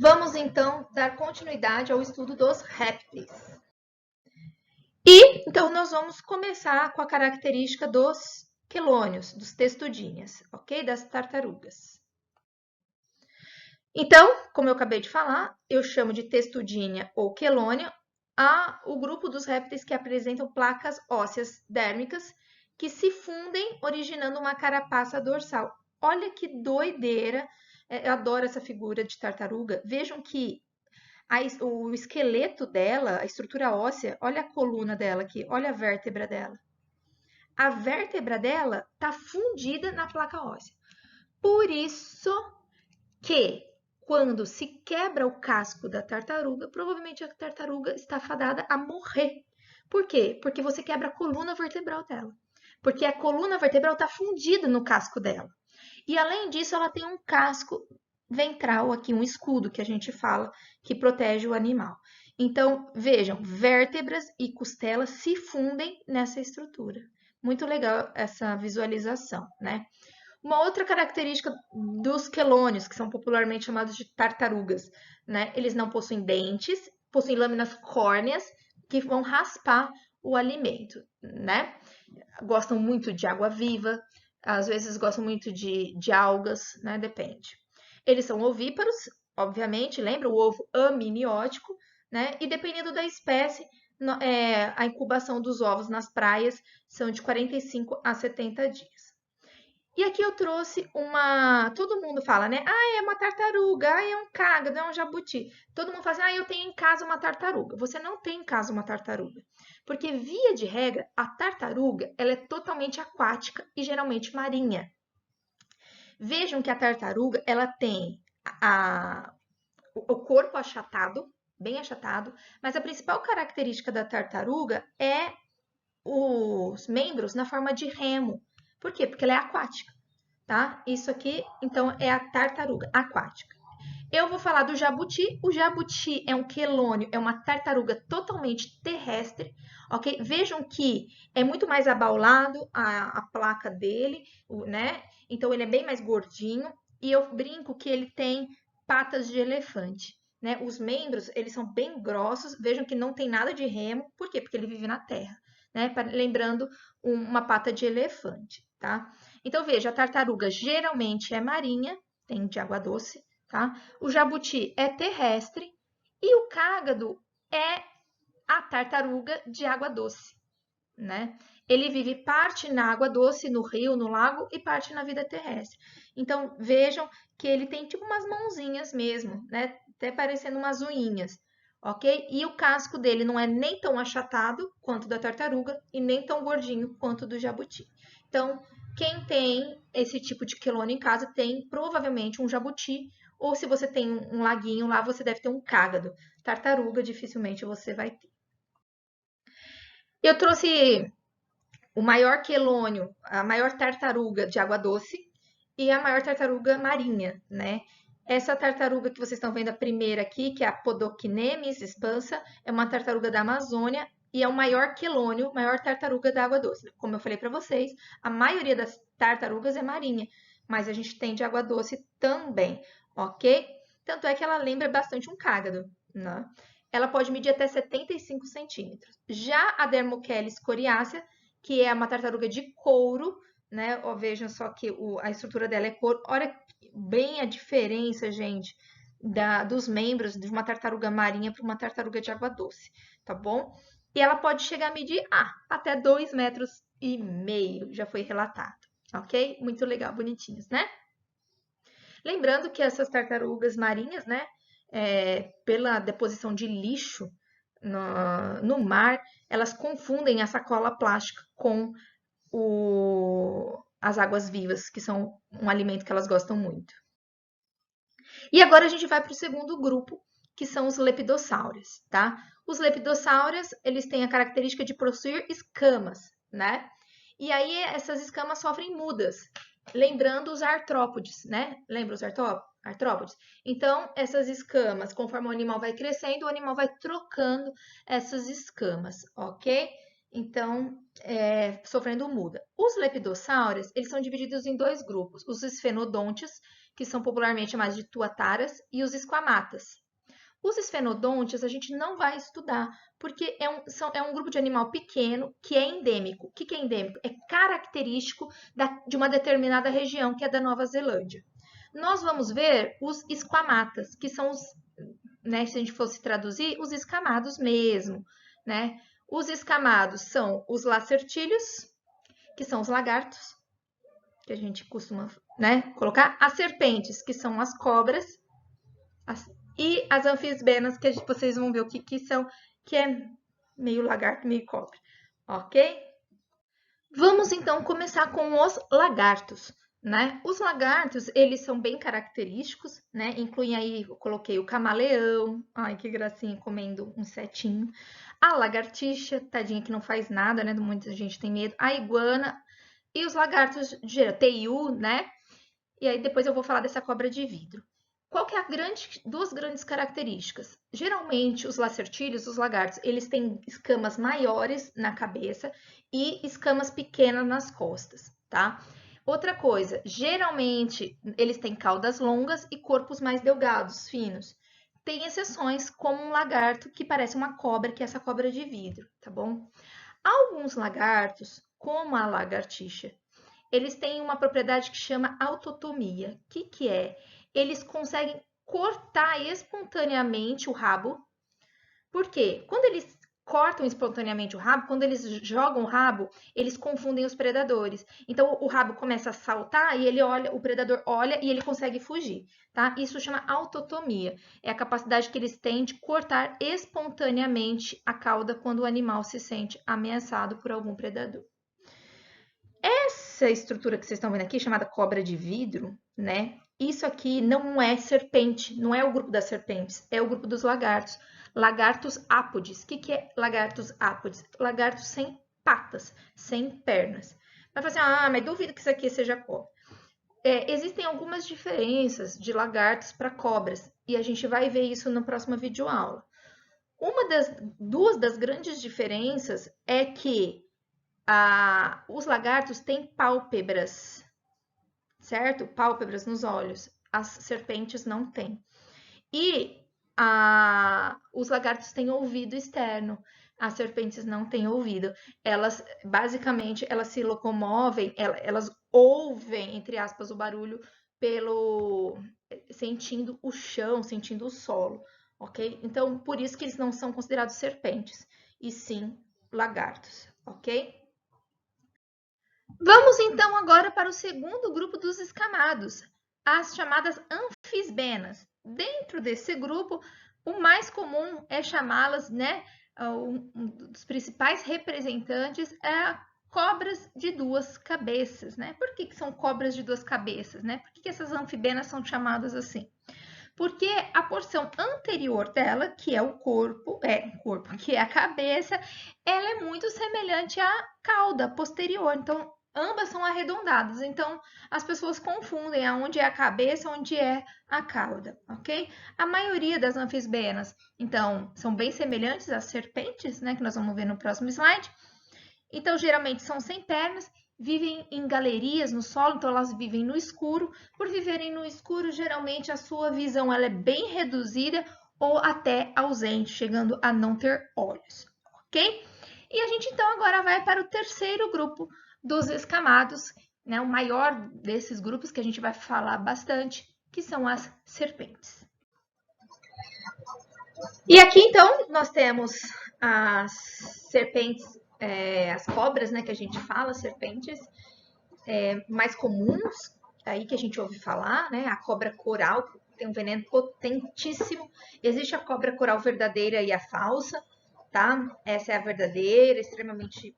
Vamos, então, dar continuidade ao estudo dos répteis. E, então, nós vamos começar com a característica dos quelônios, dos testudinhas, ok? Das tartarugas. Então, como eu acabei de falar, eu chamo de testudinha ou quelônio o grupo dos répteis que apresentam placas ósseas dérmicas que se fundem, originando uma carapaça dorsal. Olha que doideira! Eu adoro essa figura de tartaruga. Vejam que o esqueleto dela, a estrutura óssea, olha a coluna dela aqui, olha a vértebra dela. A vértebra dela está fundida na placa óssea. Por isso que, quando se quebra o casco da tartaruga, provavelmente a tartaruga está fadada a morrer. Por quê? Porque você quebra a coluna vertebral dela. Porque a coluna vertebral está fundida no casco dela. E além disso, ela tem um casco ventral aqui, um escudo que a gente fala, que protege o animal. Então, vejam, vértebras e costelas se fundem nessa estrutura. Muito legal essa visualização, né? Uma outra característica dos quelônios, que são popularmente chamados de tartarugas, né? Eles não possuem dentes, possuem lâminas córneas que vão raspar o alimento, né? Gostam muito de água viva, às vezes gostam muito de algas, né? Depende. Eles são ovíparos, obviamente, lembra o ovo amniótico, né? E dependendo da espécie, a incubação dos ovos nas praias são de 45 a 70 dias. E aqui eu trouxe todo mundo fala, né? Ah, é uma tartaruga, ah, é um cágado, é um jabuti. Todo mundo fala assim, ah, eu tenho em casa uma tartaruga. Você não tem em casa uma tartaruga. Porque, via de regra, a tartaruga, ela é totalmente aquática e geralmente marinha. Vejam que a tartaruga, ela tem o corpo achatado, bem achatado, mas a principal característica da tartaruga é os membros na forma de remo. Por quê? Porque ela é aquática, tá? Isso aqui, então, é a tartaruga aquática. Eu vou falar do jabuti. O jabuti é um quelônio, é uma tartaruga totalmente terrestre, ok? Vejam que é muito mais abaulado a placa dele, né? Então, ele é bem mais gordinho. E eu brinco que ele tem patas de elefante, né? Os membros, eles são bem grossos. Vejam que não tem nada de remo. Por quê? Porque ele vive na terra, né? Lembrando uma pata de elefante, tá? Então, veja, a tartaruga geralmente é marinha, tem de água doce, tá? O jabuti é terrestre e o cágado é a tartaruga de água doce, né? Ele vive parte na água doce, no rio, no lago, e parte na vida terrestre. Então, vejam que ele tem tipo umas mãozinhas mesmo, né? Até parecendo umas unhinhas, ok? E o casco dele não é nem tão achatado quanto da tartaruga e nem tão gordinho quanto do jabuti. Então, quem tem esse tipo de quelônio em casa tem provavelmente um jabuti, ou se você tem um laguinho lá, você deve ter um cágado. Tartaruga, dificilmente você vai ter. Eu trouxe o maior quelônio, a maior tartaruga de água doce e a maior tartaruga marinha, né? Essa tartaruga que vocês estão vendo a primeira aqui, que é a Podocnemis expansa, é uma tartaruga da Amazônia e é o maior quelônio, maior tartaruga da água doce. Como eu falei para vocês, a maioria das tartarugas é marinha, mas a gente tem de água doce também, ok? Tanto é que ela lembra bastante um cágado, né? Ela pode medir até 75 centímetros. Já a Dermocheles coriácea, que é uma tartaruga de couro, né? Ó, vejam só que a estrutura dela é couro. Olha bem a diferença, gente, dos membros de uma tartaruga marinha para uma tartaruga de água doce, tá bom? E ela pode chegar a medir até 2,5 metros, já foi relatado, ok? Muito legal, bonitinhos, né? Lembrando que essas tartarugas marinhas, né, pela deposição de lixo no mar, elas confundem a sacola plástica com as águas vivas, que são um alimento que elas gostam muito. E agora a gente vai para o segundo grupo, que são os lepidossáurios, tá? Os lepidossáurios, eles têm a característica de possuir escamas, né? E aí essas escamas sofrem mudas, lembrando os artrópodes, né? Lembra os artrópodes? Então, essas escamas, conforme o animal vai crescendo, o animal vai trocando essas escamas, ok? Então, sofrendo muda. Os lepidossáurios, eles são divididos em dois grupos, os esfenodontes, que são popularmente chamados de tuataras, e os esquamatas. Os esfenodontes a gente não vai estudar, porque é um grupo de animal pequeno que é endêmico. O que é endêmico? É característico de uma determinada região, que é da Nova Zelândia. Nós vamos ver os esquamatas, que são os, né, se a gente fosse traduzir, os escamados mesmo, né? Os escamados são os lacertílios, que são os lagartos, que a gente costuma, né, colocar. As serpentes, que são as cobras. E as anfisbenas, que vocês vão ver o que são, que é meio lagarto, meio cobra, ok? Vamos então começar com os lagartos, né? Os lagartos, eles são bem característicos, né? Incluem aí, eu coloquei o camaleão, ai que gracinha, comendo um insetinho. A lagartixa, tadinha que não faz nada, né? Muita gente tem medo. A iguana e os lagartos de geral, teiu, né? E aí depois eu vou falar dessa cobra de vidro. Qual que é duas grandes características? Geralmente, os lacertílios, os lagartos, eles têm escamas maiores na cabeça e escamas pequenas nas costas, tá? Outra coisa, geralmente, eles têm caudas longas e corpos mais delgados, finos. Tem exceções, como um lagarto que parece uma cobra, que é essa cobra de vidro, tá bom? Alguns lagartos, como a lagartixa, eles têm uma propriedade que chama autotomia. O que é? Eles conseguem cortar espontaneamente o rabo. Por quê? Quando eles cortam espontaneamente o rabo, quando eles jogam o rabo, eles confundem os predadores. Então o rabo começa a saltar e ele olha, o predador olha e ele consegue fugir, tá? Isso chama autotomia. É a capacidade que eles têm de cortar espontaneamente a cauda quando o animal se sente ameaçado por algum predador. Essa estrutura que vocês estão vendo aqui, chamada cobra de vidro, né? Isso aqui não é serpente, não é o grupo das serpentes, é o grupo dos lagartos. Lagartos ápodes. O que é lagartos ápodes? Lagartos sem patas, sem pernas. Vai falar assim, mas duvido que isso aqui seja cobra. Existem algumas diferenças de lagartos para cobras, e a gente vai ver isso na próxima videoaula. Duas das grandes diferenças é que os lagartos têm pálpebras, certo? Pálpebras nos olhos. As serpentes não têm. E os lagartos têm ouvido externo. As serpentes não têm ouvido. Elas, basicamente, elas se locomovem, elas ouvem, entre aspas, o barulho sentindo o chão, sentindo o solo, ok? Então, por isso que eles não são considerados serpentes, e sim lagartos, ok? Vamos então agora para o segundo grupo dos escamados, as chamadas anfisbenas. Dentro desse grupo, o mais comum é chamá-las, né? Um dos principais representantes é cobras de duas cabeças, né? Por que são cobras de duas cabeças, né? Por que essas anfibenas são chamadas assim? Porque a porção anterior dela, que é o corpo, que é a cabeça, ela é muito semelhante à cauda posterior. Então, ambas são arredondadas. Então, as pessoas confundem aonde é a cabeça, onde é a cauda, ok? A maioria das anfisbenas, então, são bem semelhantes às serpentes, né? Que nós vamos ver no próximo slide. Então, geralmente são sem pernas, vivem em galerias no solo, então elas vivem no escuro. Por viverem no escuro, geralmente a sua visão ela é bem reduzida ou até ausente, chegando a não ter olhos, ok? E a gente então agora vai para o terceiro grupo dos escamados, né? O maior desses grupos que a gente vai falar bastante, que são as serpentes. E aqui então nós temos as serpentes, as cobras, né, que a gente fala, serpentes mais comuns aí que a gente ouve falar, né? A cobra coral, que tem um veneno potentíssimo. Existe a cobra coral verdadeira e a falsa, tá? Essa é a verdadeira, extremamente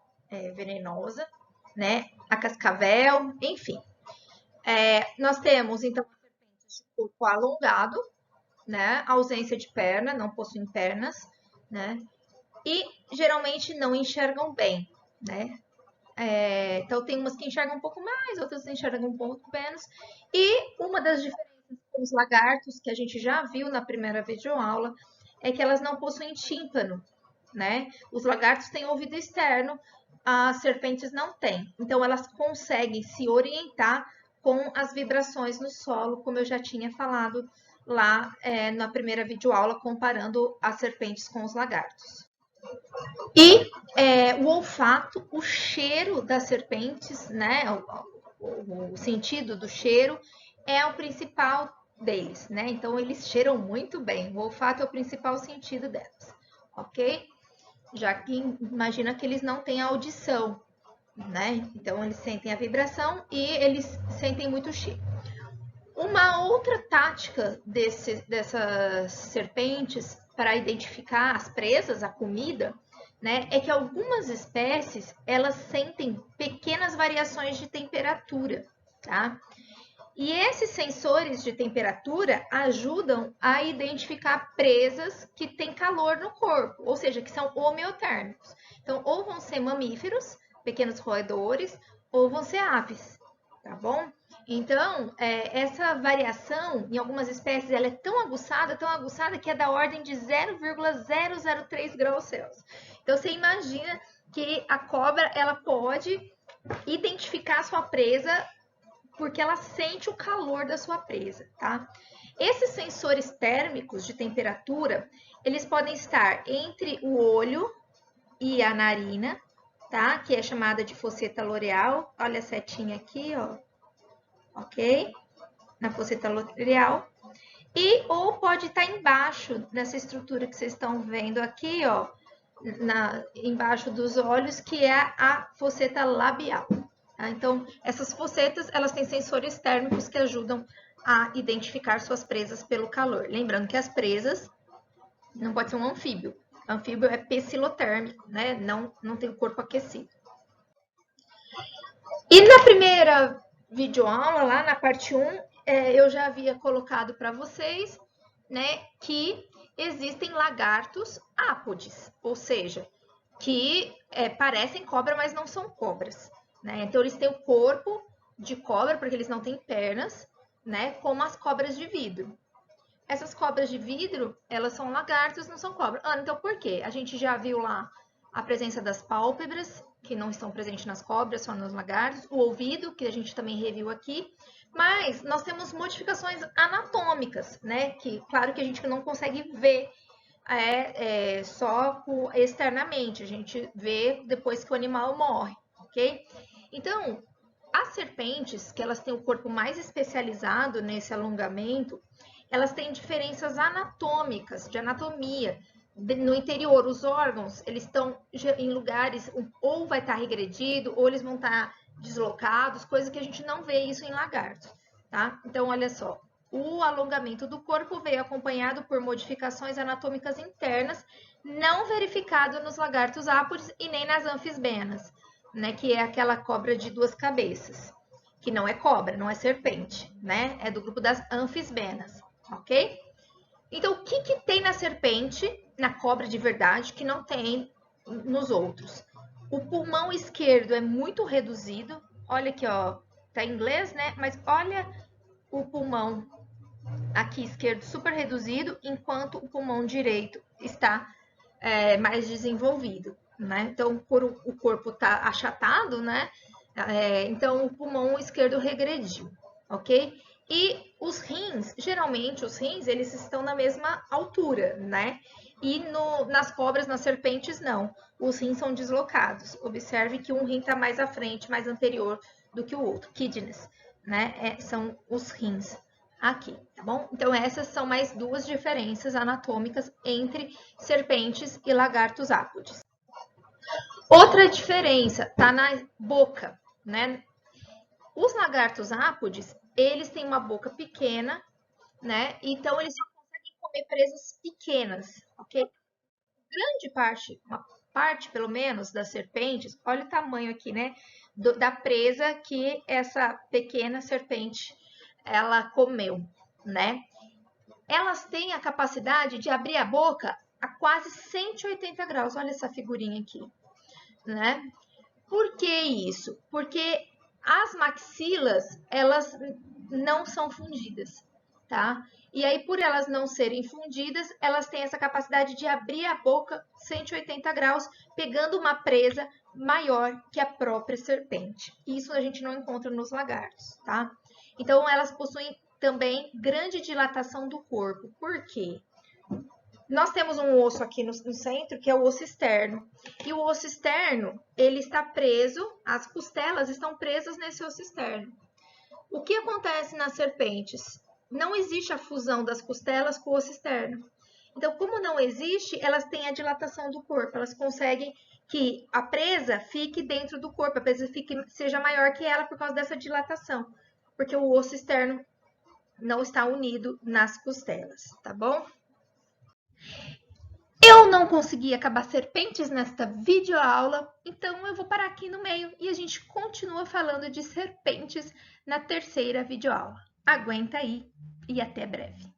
venenosa, né? A cascavel, enfim. Nós temos, então, a serpente de corpo alongado, né? Ausência de perna, não possuem pernas, né? E geralmente não enxergam bem, né? Então, tem umas que enxergam um pouco mais, outras enxergam um pouco menos. E uma das diferenças com os lagartos, que a gente já viu na primeira videoaula, é que elas não possuem tímpano, né? Os lagartos têm ouvido externo, as serpentes não têm. Então, elas conseguem se orientar com as vibrações no solo, como eu já tinha falado lá na primeira videoaula, comparando as serpentes com os lagartos. E o olfato, o cheiro das serpentes, né? O sentido do cheiro é o principal deles, né? Então, eles cheiram muito bem. O olfato é o principal sentido delas, ok? Já que imagina que eles não têm audição, né? Então, eles sentem a vibração e eles sentem muito cheiro. Uma outra tática dessas serpentes para identificar as presas, a comida, né, é que algumas espécies elas sentem pequenas variações de temperatura, tá? E esses sensores de temperatura ajudam a identificar presas que têm calor no corpo, ou seja, que são homeotérmicos. Então, ou vão ser mamíferos, pequenos roedores, ou vão ser aves, tá bom? Então, essa variação em algumas espécies ela é tão aguçada que é da ordem de 0,003 graus Celsius. Então, você imagina que a cobra ela pode identificar a sua presa porque ela sente o calor da sua presa, tá? Esses sensores térmicos de temperatura, eles podem estar entre o olho e a narina, tá? Que é chamada de fosseta loreal. Olha a setinha aqui, ó. Ok? Na fosseta loreal. E ou pode estar embaixo dessa estrutura que vocês estão vendo aqui, ó. Embaixo dos olhos, que é a fosseta labial. Tá? Então, essas fossetas, elas têm sensores térmicos que ajudam a identificar suas presas pelo calor. Lembrando que as presas não pode ser um anfíbio. O anfíbio é pecilotérmico, né? Não tem o corpo aquecido. E na primeira videoaula, lá na parte 1, eu já havia colocado para vocês, né, que existem lagartos ápodes, ou seja, que parecem cobra, mas não são cobras, né? Então, eles têm o corpo de cobra, porque eles não têm pernas, né, como as cobras de vidro. Essas cobras de vidro, elas são lagartos, não são cobras. Então por quê? A gente já viu lá a presença das pálpebras, que não estão presentes nas cobras, só nos lagartos. O ouvido, que a gente também reviu aqui. Mas nós temos modificações anatômicas, né? Que, claro que a gente não consegue ver só externamente. A gente vê depois que o animal morre, ok? Então, as serpentes, que elas têm o corpo mais especializado nesse alongamento, elas têm diferenças anatômicas, de anatomia. No interior, os órgãos, eles estão em lugares, ou vai estar regredido, ou eles vão estar deslocados, coisa que a gente não vê isso em lagartos, tá? Então, olha só, o alongamento do corpo veio acompanhado por modificações anatômicas internas, não verificado nos lagartos ápodes e nem nas anfisbenas, né? Que é aquela cobra de duas cabeças, que não é cobra, não é serpente, né? É do grupo das anfisbenas. Ok? Então, o que tem na serpente, na cobra de verdade, que não tem nos outros? O pulmão esquerdo é muito reduzido. Olha aqui, ó, tá em inglês, né? Mas olha o pulmão aqui esquerdo super reduzido, enquanto o pulmão direito está mais desenvolvido, né? Então, por o corpo tá achatado, né? Então, o pulmão esquerdo regrediu, ok? E os rins, geralmente os rins, eles estão na mesma altura, né? E nas cobras, nas serpentes, não. Os rins são deslocados. Observe que um rim está mais à frente, mais anterior do que o outro. Kidneys, né? São os rins aqui, tá bom? Então, essas são mais duas diferenças anatômicas entre serpentes e lagartos ápodes. Outra diferença tá na boca, né? Os lagartos ápodes, eles têm uma boca pequena, né? Então, eles só conseguem comer presas pequenas, ok? Grande parte, uma parte pelo menos das serpentes, olha o tamanho aqui, né? Da presa que essa pequena serpente, ela comeu, né? Elas têm a capacidade de abrir a boca a quase 180 graus. Olha essa figurinha aqui, né? Por que isso? Porque as maxilas, elas não são fundidas, tá? E aí, por elas não serem fundidas, elas têm essa capacidade de abrir a boca 180 graus, pegando uma presa maior que a própria serpente. Isso a gente não encontra nos lagartos, tá? Então, elas possuem também grande dilatação do corpo. Por quê? Nós temos um osso aqui no centro, que é o osso externo. E o osso externo, ele está preso, as costelas estão presas nesse osso externo. O que acontece nas serpentes? Não existe a fusão das costelas com o osso externo. Então, como não existe, elas têm a dilatação do corpo. Elas conseguem que a presa fique dentro do corpo, a presa seja maior que ela por causa dessa dilatação. Porque o osso externo não está unido nas costelas, tá bom? Eu não consegui acabar serpentes nesta videoaula, então eu vou parar aqui no meio e a gente continua falando de serpentes na terceira videoaula. Aguenta aí e até breve.